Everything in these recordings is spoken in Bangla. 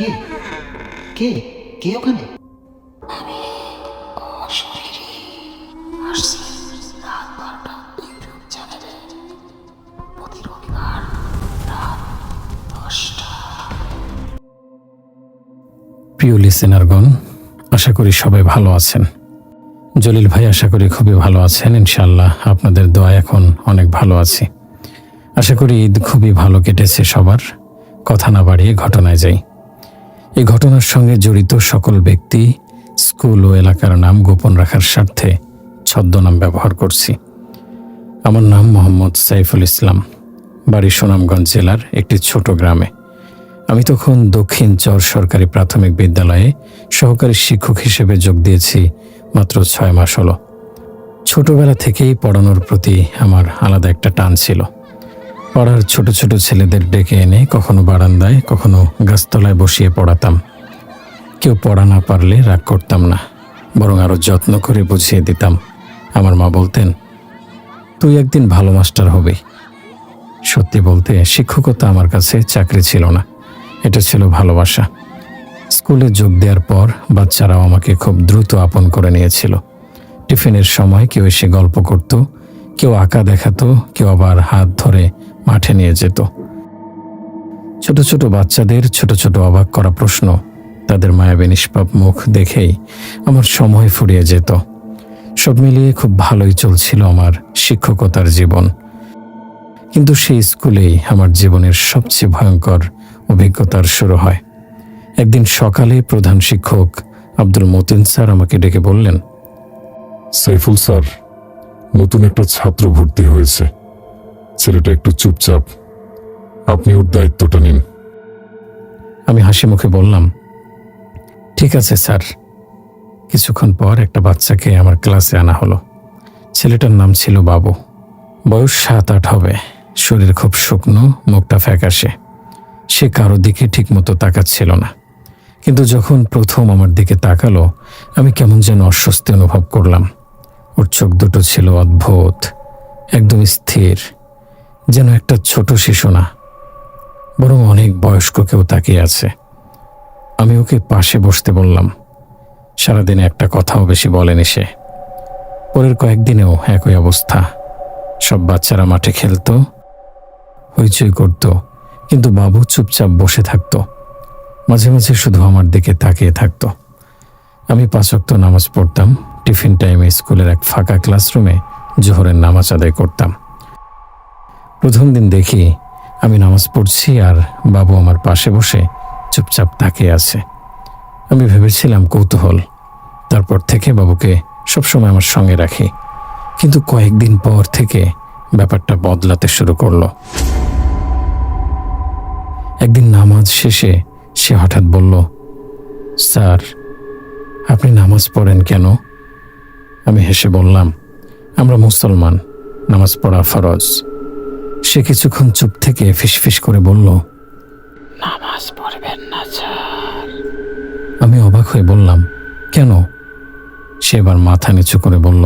কে কে কে ওখানে? আমি অশরীরী আসছি রাত 12টা ইউটিউব চ্যানেলে প্রতি রবিবার রাত 10টা। প্রিয় লিসেনারগণ, আশা করি সবাই ভালো আছেন। জলিল ভাই আশা করি খুবই ভালো আছেন। ইনশাআল্লাহ আপনাদের দোয়া এখন অনেক ভালো আছি। আশা করি ঈদ খুবই ভালো কেটেছে সবার। কথা না বাড়িয়ে ঘটনায় যাই। এই ঘটনার সঙ্গে জড়িত সকল ব্যক্তি, স্কুল ও এলাকার নাম গোপন রাখার স্বার্থে ছদ্মনাম ব্যবহার করছি। আমার নাম মোহাম্মদ সাইফুল ইসলাম, বাড়ি সুনামগঞ্জ জেলার একটি ছোট গ্রামে। আমি তখন দক্ষিণ চর সরকারি প্রাথমিক বিদ্যালয়ে সহকারী শিক্ষক হিসেবে যোগ দিয়েছি মাত্র 6 মাস হলো। ছোটবেলা থেকেই পড়ানোর প্রতি আমার আলাদা একটা টান ছিল। পাড়ার ছোট ছোট ছেলেদের ডেকে এনে কখনো বারান্দায়, কখনো গাছতলায় বসিয়ে পড়াতাম। কেউ পড়া না পারলে রাগ করতাম না, বরং আরও যত্ন করে বুঝিয়ে দিতাম। আমার মা বলতেন, তুই একদিন ভালো মাস্টার হবি। সত্যি বলতে শিক্ষকতা আমার কাছে চাকরি ছিল না, এটা ছিল ভালোবাসা। স্কুলে যোগ দেওয়ার পর বাচ্চারাও আমাকে খুব দ্রুত আপন করে নিয়েছিল। টিফিনের সময় কেউ এসে গল্প করত, কেউ আঁকা দেখাতো, কেউ আবার হাত ধরে মাঠে নিয়ে যেত। ছোট ছোট বাচ্চাদের ছোট ছোট অবাক করা প্রশ্ন, তাদের মায়াবী নিষ্পাপ মুখ দেখেই আমার সময় ফুরিয়ে যেত। সব মিলিয়ে খুব ভালোই চলছিল আমার শিক্ষকতার জীবন। কিন্তু সেই স্কুলেই আমার জীবনের সবচেয়ে ভয়ঙ্কর অভিজ্ঞতার শুরু হয়। একদিন সকালে প্রধান শিক্ষক আব্দুল মতিন স্যার আমাকে ডেকে বললেন, সাইফুল স্যার, নতুন একটা ছাত্র ভর্তি হয়েছে। ছেলেটা একটু চুপচাপ, আপনি ওর দায়িত্বটা নিন। আমি হাসি মুখে বললাম, ঠিক আছে স্যার। কিছুক্ষণ পর একটা বাচ্চাকে আমার ক্লাসে আনা হলো। ছেলেটার নাম ছিল বাবু। বয়স 7-8 হবে। শরীর খুব শুকনো, মুখটা ফ্যাকাশে। সে কারো দিকে ঠিকমতো তাকাচ্ছিল না। কিন্তু যখন প্রথম আমার দিকে তাকালো, আমি কেমন যেন অস্বস্তি অনুভব করলাম। ওর চোখ দুটো ছিল অদ্ভুত, একদম স্থির, যেন একটা ছোট শিশু না, বরং অনেক বয়স্ক কেউ তাকিয়ে আছে। আমি ওকে পাশে বসতে বললাম। সারাদিনে একটা কথাও বেশি বলেনি সে। পরের কয়েকদিনেও একই অবস্থা। সব বাচ্চারা মাঠে খেলতো, হইচই করত, কিন্তু বাবু চুপচাপ বসে থাকতো। মাঝে মাঝে শুধু আমার দিকে তাকিয়ে থাকতো। আমি 5 ওয়াক্ত নামাজ পড়তাম। টিফিন টাইমে স্কুলের এক ফাঁকা ক্লাসরুমে জোহরের নামাজ আদায় করতাম। প্রথম দিন দেখি আমি নামাজ পড়ছি আর বাবু আমার পাশে বসে চুপচাপ তাকিয়ে আছে। আমি ভেবেছিলাম কৌতূহল। তারপর থেকে বাবুকে সবসময় আমার সঙ্গে রাখি। কিন্তু কয়েকদিন পর থেকে ব্যাপারটা বদলাতে শুরু করলো। একদিন নামাজ শেষে সে হঠাৎ বলল, স্যার, আপনি নামাজ পড়েন কেন? আমি হেসে বললাম, আমরা মুসলমান, নামাজ পড়া ফরজ। সে কিছুক্ষণ চুপ থেকে ফিসফিস করে বলল, নামাজ পড়বেন না স্যার। আমি অবাক হয়ে বললাম, কেন? সে এবার মাথা নিচু করে বলল,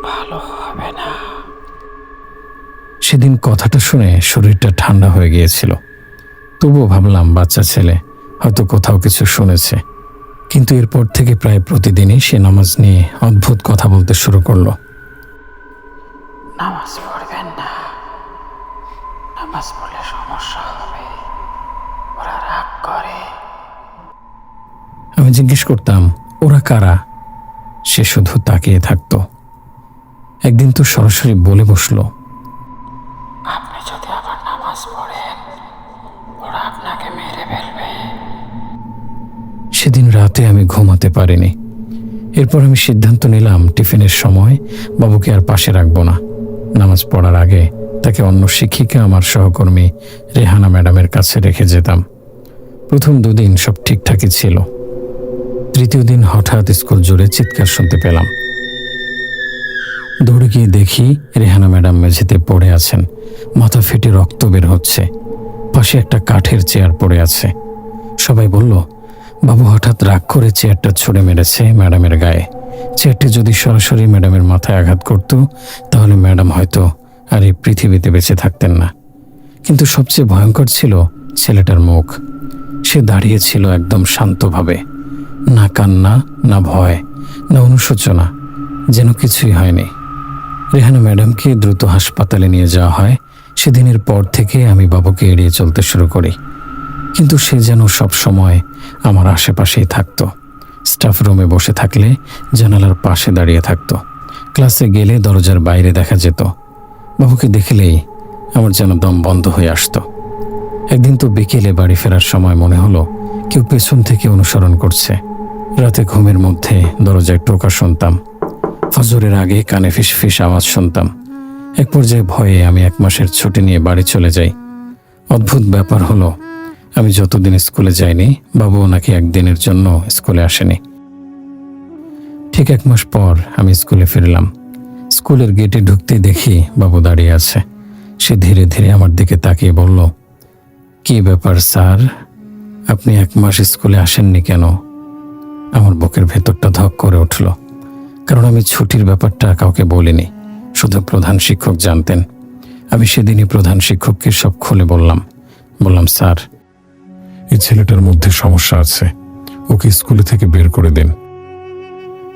ভালো হবে না। সেদিন কথাটা শুনে শরীরটা ঠান্ডা হয়ে গিয়েছিল। তবুও ভাবলাম বাচ্চা ছেলে, হয়তো কোথাও কিছু শুনেছে। কিন্তু এরপর থেকে প্রায় প্রতিদিনই সে নামাজ নিয়ে অদ্ভুত কথা বলতে শুরু করলো। নামাজ পড়বেন না, নামাজ পড়লে সমস্যা হবে, ওরা রাগ করে। আমি জিজ্ঞেস করতাম, ওরা কারা? সে শুধু তাকিয়ে থাকতো। একদিন তো সরাসরি বলে বসলো, আপনি যদি আবার নামাজ পড়েন, ওরা আপনাকে মেরে ফেলবে। সেদিন রাতে আমি ঘুমাতে পারিনি। এরপর আমি সিদ্ধান্ত নিলাম টিফিনের সময় বাবুকে আর পাশে রাখবো না। নামাজ পড়ার আগে তাকে অন্য শিক্ষিকা, আমার সহকর্মী রেহানা ম্যাডামের কাছে রেখে যেতাম। প্রথম 2 দিন সব ঠিকঠাকই ছিল। তৃতীয় দিন হঠাৎ স্কুল জুড়ে চিৎকার শুনতে পেলাম। দৌড়ে গিয়ে দেখি রেহানা ম্যাডাম মেঝেতে পড়ে আছেন, মাথা ফেটে রক্ত বের হচ্ছে। পাশে একটা কাঠের চেয়ার পড়ে আছে। সবাই বলল, বাবু হঠাৎ রাগ করে চেয়ারটা ছুঁড়ে মেরেছে ম্যাডামের গায়ে। চেয়ারটি যদি সরাসরি ম্যাডামের মাথায় আঘাত করত, তাহলে ম্যাডাম হয়তো আর এই পৃথিবীতে বেঁচে থাকতেন না। কিন্তু সবচেয়ে ভয়ঙ্কর ছিল ছেলেটার মুখ। সে দাঁড়িয়েছিল একদম শান্তভাবে, না কান্না, না ভয়, না অনুশোচনা, যেন কিছুই হয়নি। রেহানা ম্যাডামকে দ্রুত হাসপাতালে নিয়ে যাওয়া হয়। সেদিনের পর থেকে আমি বাবুকে এড়িয়ে চলতে শুরু করি, কিন্তু সে যেন সব সময় আমার আশেপাশেই থাকতো। স্টাফ রুমে বসে থাকলে জানালার পাশে দাঁড়িয়ে থাকতো। ক্লাসে গেলে দরজার বাইরে দেখা যেত। বাবুকে দেখলেই আমার যেন দম বন্ধ হয়ে আসতো। একদিন তো বিকেলে বাড়ি ফেরার সময় মনে হলো কেউ পেছন থেকে অনুসরণ করছে। রাতে ঘুমের মধ্যে দরজায় টোকা শুনতাম। ফজরের আগে কানে ফিস ফিস আওয়াজ শুনতাম। এক পর্যায়ে ভয়ে আমি 1 মাসের ছুটি নিয়ে বাড়ি চলে যাই। অদ্ভুত ব্যাপার হলো, আমি যতদিন স্কুলে যাইনি, বাবুও নাকি একদিনের জন্য স্কুলে আসেনি। ঠিক 1 মাস পর আমি স্কুলে ফিরলাম। স্কুলের গেটে ঢুকতেই দেখি বাবু দাঁড়িয়ে আছে। সে ধীরে ধীরে আমার দিকে তাকিয়ে বলল, "কি ব্যাপার স্যার, আপনি 1 মাস স্কুলে আসেননি কেন?" আমার বুকের ভেতরটা ধক করে উঠল, কারণ আমি ছুটির ব্যাপারটা কাউকে বলিনি, শুধু প্রধান শিক্ষক জানতেন। আমি সেদিনই প্রধান শিক্ষককে সব খুলে বললাম, "স্যার, এই ছেলেটার মধ্যে সমস্যা আছে, ওকে স্কুলে থেকে বের করে দিন।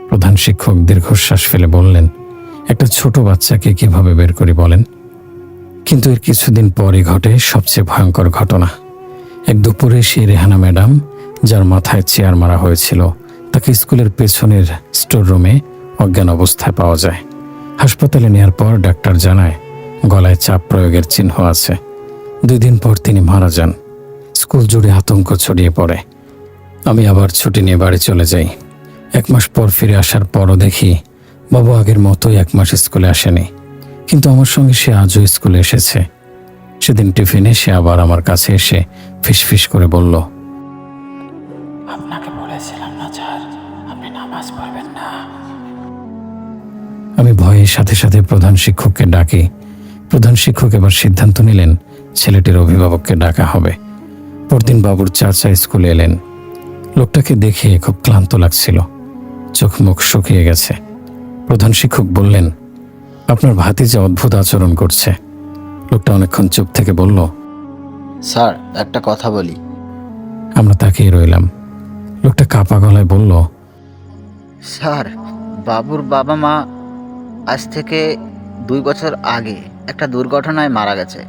প্রধান শিক্ষক দীর্ঘশ্বাস ফেলে বললেন, "একটা ছোট বাচ্চাকে কিভাবে বের করি বলেন?" কিন্তু এর কিছুদিন পরই ঘটে সবচেয়ে ভয়ঙ্কর ঘটনা। এক দুপুরে সেই রেহানা ম্যাডাম, যার মাথায় চেয়ার মারা হয়েছিল, তাকে স্কুলের পেছনের স্টোর রুমে অজ্ঞান অবস্থায় পাওয়া যায়। হাসপাতালে নেওয়ার পর ডাক্তার জানায় গলায় চাপ প্রয়োগের চিহ্ন আছে। 2 দিন পর তিনি মারা যান। স্কুল জুড়ে আতঙ্ক ছড়িয়ে পড়ে। আমি আবার ছুটি নিয়ে বাড়ি চলে যাই। 1 মাস পর ফিরে আসার পরও দেখি বাবু আগের মতোই 1 মাস স্কুলে আসেনি, কিন্তু আমার সঙ্গে সে আজও স্কুলে এসেছে। সেদিন টিফিনে সে আবার আমার কাছে এসে ফিসফিস করে বলল, আপনাকে বলেছিলাম না স্যার, আপনি নামাজ পড়বেন না। আমি ভয়ের সাথে সাথে প্রধান শিক্ষককে ডাকি। প্রধান শিক্ষক এবার সিদ্ধান্ত নিলেন ছেলেটির অভিভাবককে ডাকা হবে। পরদিন বাবুর চাচা স্কুলে এলেন। লোকটাকে দেখে খুব ক্লান্ত লাগছিল, চোখ মুখ শুকিয়ে গেছে। প্রধান শিক্ষক বললেন, "আপনার ভাতিজা অদ্ভুত আচরণ করছে।" লোকটা অনেকক্ষণ চুপ থেকে বলল, স্যার, একটা কথা বলি। আমরা তাকিয়ে রইলাম। লোকটা কাপা গলায় বলল, স্যার, বাবুর বাবা মা আজ থেকে 2 বছর আগে একটা দুর্ঘটনায় মারা গেছে।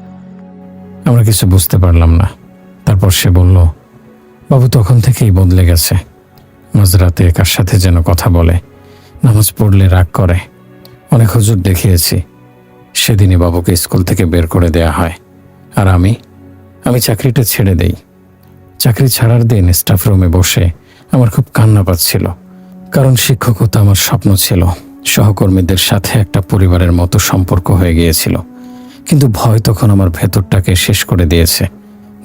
আমরা কিছু বুঝতে পারলাম না। তারপর সে বলল, "বাবু তখন থেকেই বদলে গেছে। মাঝরাতে কার সাথে যেন কথা বলে, নামাজ পড়লে রাগ করে। অনেক হুজুর দেখিয়েছি। সেদিনই বাবুকে স্কুল থেকে বের করে দেয়া হয়। আর আমি চাকরিটা ছেড়ে দেই। চাকরি ছাড়ার দিন স্টাফ রুমে বসে আমার খুব কান্না পাচ্ছিল, কারণ শিক্ষকতা আমার স্বপ্ন ছিল। সহকর্মীদের সাথে একটা পরিবারের মতো সম্পর্ক হয়ে গিয়েছিল। কিন্তু ভয় তখন আমার ভেতরটাকে শেষ করে দিয়েছে।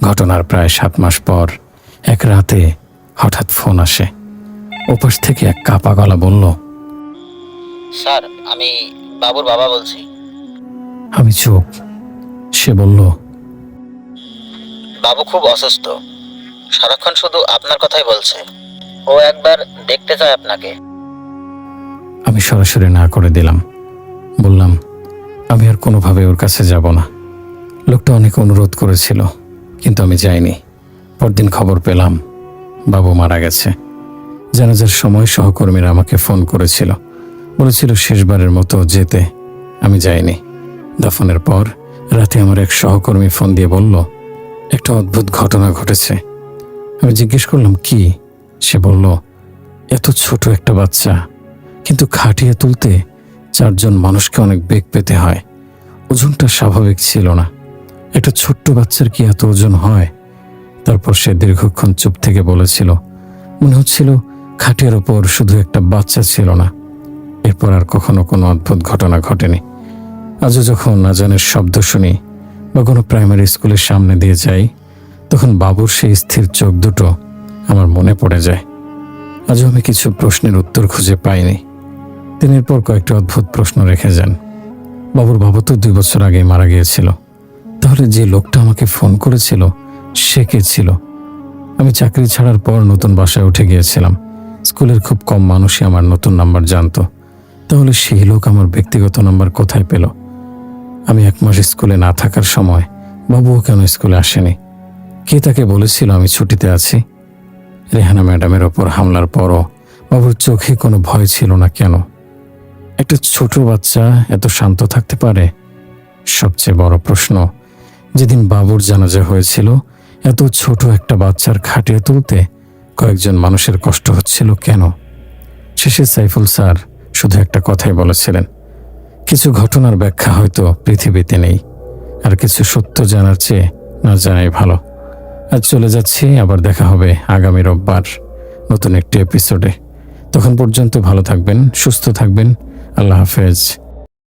ঘটনার প্রায় 7 মাস পর এক রাতে হঠাৎ ফোন আসে। ওপাশ থেকে এক কাপা গলা বলল, স্যার, আমি বাবুর বাবা বলছি। আমি চুপ। সে বলল, বাবু খুব অসুস্থ, সারাক্ষণ শুধু আপনার কথাই বলছে। ও একবার দেখতে চায় আপনাকে। আমি সরাসরি না করে দিলাম। বললাম, আমি আর কোনোভাবে ওর কাছে যাব না। লোকটা অনেক অনুরোধ করেছিল, কিন্তু আমি যাইনি। পরদিন খবর পেলাম বাবু মারা গেছে। জানাজার সময় সহকর্মীরা আমাকে ফোন করেছিল, বলেছিল শেষবারের মতো যেতে। আমি যাইনি। দাফনের পর রাতে আমার এক সহকর্মী ফোন দিয়ে বলল, একটা অদ্ভুত ঘটনা ঘটেছে। আমি জিজ্ঞেস করলাম, কি? সে বলল, এত ছোট একটা বাচ্চা, কিন্তু খাটিয়ে তুলতে 4 জন মানুষকে অনেক বেগ পেতে হয়। ওজনটা স্বাভাবিক ছিল না। একটা ছোট্ট বাচ্চার কি এত ওজন হয়? তারপর সে দীর্ঘক্ষণ চুপ থেকে বলেছিল, মনে হচ্ছিল খাটিয়ার ওপর শুধু একটা বাচ্চা ছিল না। এরপর আর কখনো কোনো অদ্ভুত ঘটনা ঘটেনি। আজও যখন আজানের শব্দ শুনি বা কোনো প্রাইমারি স্কুলের সামনে দিয়ে যাই, তখন বাবুর সেই স্থির চোখ দুটো আমার মনে পড়ে যায়। আজও আমি কিছু প্রশ্নের উত্তর খুঁজে পাইনি। তিনি এরপর কয়েকটা অদ্ভুত প্রশ্ন রেখে যান। বাবুর বাবা তো 2 বছর আগে মারা গিয়েছিল। তাহলে যে লোকটা আমাকে ফোন করেছিল সে কে ছিল? আমি চাকরি ছাড়ার পর নতুন বাসায় উঠে গিয়েছিলাম। স্কুলের খুব কম মানুষই আমার নতুন নাম্বার জানতো। তাহলে সেই লোক আমার ব্যক্তিগত নাম্বার কোথায় পেল? আমি 1 মাস স্কুলে না থাকার সময় বাবুও কেন স্কুলে আসেনি? কে তাকে বলেছিল আমি ছুটিতে আছি? রেহানা ম্যাডামের ওপর হামলার পরও বাবুর চোখে কোনো ভয় ছিল না কেন? একটা ছোট বাচ্চা এত শান্ত থাকতে পারে? সবচেয়ে বড় প্রশ্ন, যেদিন বাবুর জানাজা হয়েছিল এত ছোট একটা বাচ্চার খাটিয়ে তুলতে কয়েকজন মানুষের কষ্ট হচ্ছিল কেন? শেষে সাইফুল স্যার শুধু একটা কথাই বলেছিলেন, কিছু ঘটনার ব্যাখ্যা হয়তো পৃথিবীতে নেই, আর কিছু সত্য জানার চেয়ে না জানাই ভালো। আজ চলে যাচ্ছি, আবার দেখা হবে আগামী রোববার নতুন একটি এপিসোডে। তখন পর্যন্ত ভালো থাকবেন, সুস্থ থাকবেন। আল্লাহ হাফেজ।